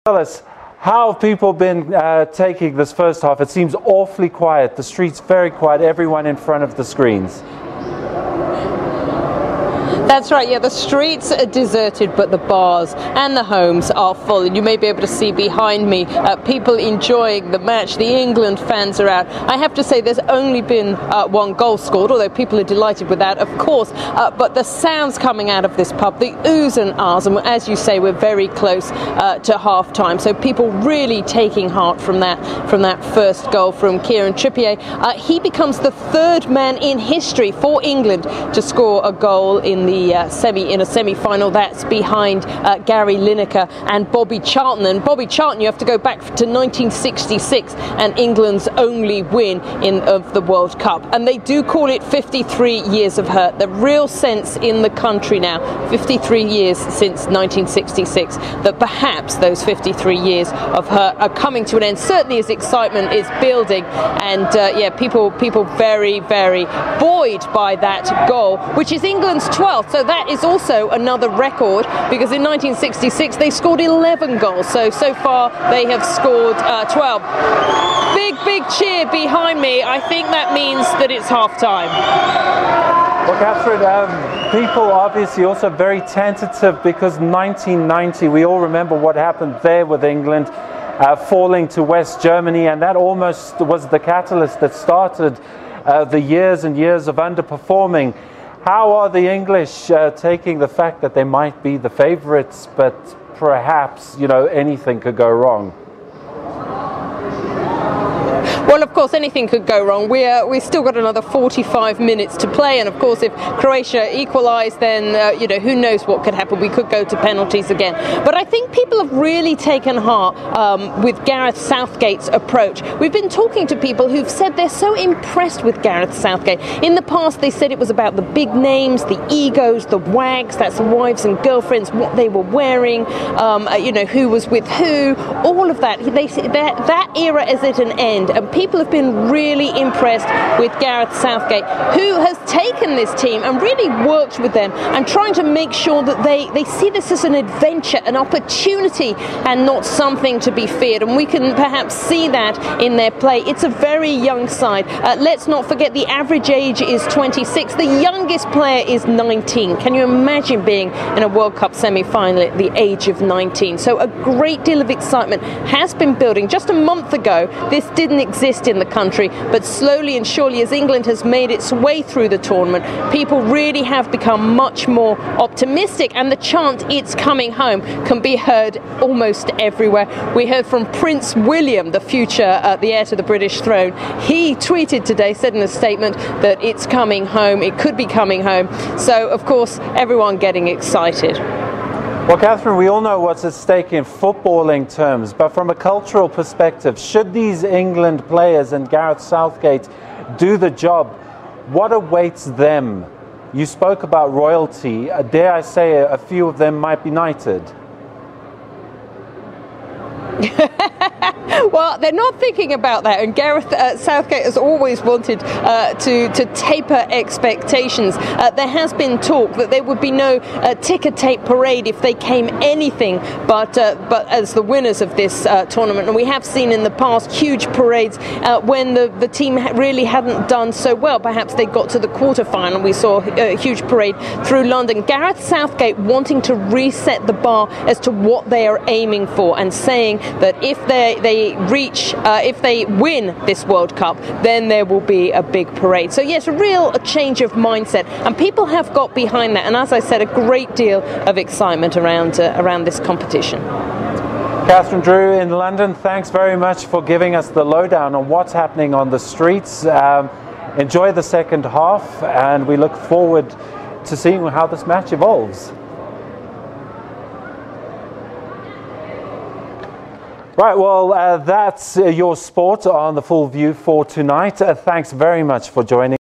Tell us, how have people been taking this first half? It seems awfully quiet. The streets very quiet. Everyone in front of the screens. That's right, yeah, the streets are deserted, but the bars and the homes are full. And you may be able to see behind me people enjoying the match. The England fans are out. I have to say there's only been one goal scored, although people are delighted with that, of course. But the sounds coming out of this pub, the oohs and ahs, and as you say, we're very close to half-time. So people really taking heart from that first goal from Kieran Trippier. He becomes the third man in history for England to score a goal in a semi-final. That's behind Gary Lineker and Bobby Charlton. And Bobby Charlton, you have to go back to 1966 and England's only win of the World Cup. And they do call it 53 years of hurt. The real sense in the country now, 53 years since 1966, that perhaps those 53 years of hurt are coming to an end. Certainly as excitement is building, and yeah, people very, very buoyed by that goal, which is England's 12th. So that is also another record, because in 1966 they scored 11 goals. So far they have scored 12. Big cheer behind me. I think that means that it's half-time. Well, Catherine, people obviously also very tentative, because 1990, we all remember what happened there with England falling to West Germany, and that almost was the catalyst that started the years and years of underperforming. How are the English taking the fact that they might be the favourites, but perhaps, you know, anything could go wrong? Well, of course, anything could go wrong. We've still got another 45 minutes to play, and of course, if Croatia equalise, then you know, who knows what could happen. We could go to penalties again. But I think people have really taken heart with Gareth Southgate's approach. We've been talking to people who've said they're so impressed with Gareth Southgate. In the past, they said it was about the big names, the egos, the wags, that's the wives and girlfriends, what they were wearing, you know, who was with who, all of that. They that era is at an end, and people have been really impressed with Gareth Southgate, who has taken this team and really worked with them and trying to make sure that they see this as an adventure, an opportunity, and not something to be feared. And we can perhaps see that in their play. It's a very young side. Let's not forget the average age is 26. The youngest player is 19. Can you imagine being in a World Cup semi-final at the age of 19? So a great deal of excitement has been building. Just a month ago, this didn't exist in the country, but slowly and surely, as England has made its way through the tournament, people really have become much more optimistic, and the chant "It's coming home" can be heard almost everywhere. We heard from Prince William, the future the heir to the British throne. He tweeted today, said in a statement that it's coming home, it could be coming home. So of course everyone getting excited. Well, Catherine, we all know what's at stake in footballing terms, but from a cultural perspective, should these England players and Gareth Southgate do the job, what awaits them? You spoke about royalty. Dare I say a few of them might be knighted? Well, they're not thinking about that, and Gareth Southgate has always wanted to taper expectations. There has been talk that there would be no ticker tape parade if they came anything but as the winners of this tournament. And we have seen in the past huge parades when the team really hadn't done so well. Perhaps they got to the quarter-final. We saw a huge parade through London. Gareth Southgate wanting to reset the bar as to what they are aiming for, and saying that if if they win this World Cup, then there will be a big parade. So yes, a change of mindset, and people have got behind that. And as I said, a great deal of excitement around this competition. Catherine Drew in London, thanks very much for giving us the lowdown on what's happening on the streets. Enjoy the second half, and we look forward to seeing how this match evolves. Right, well, that's your sport on The Full View for tonight. Thanks very much for joining.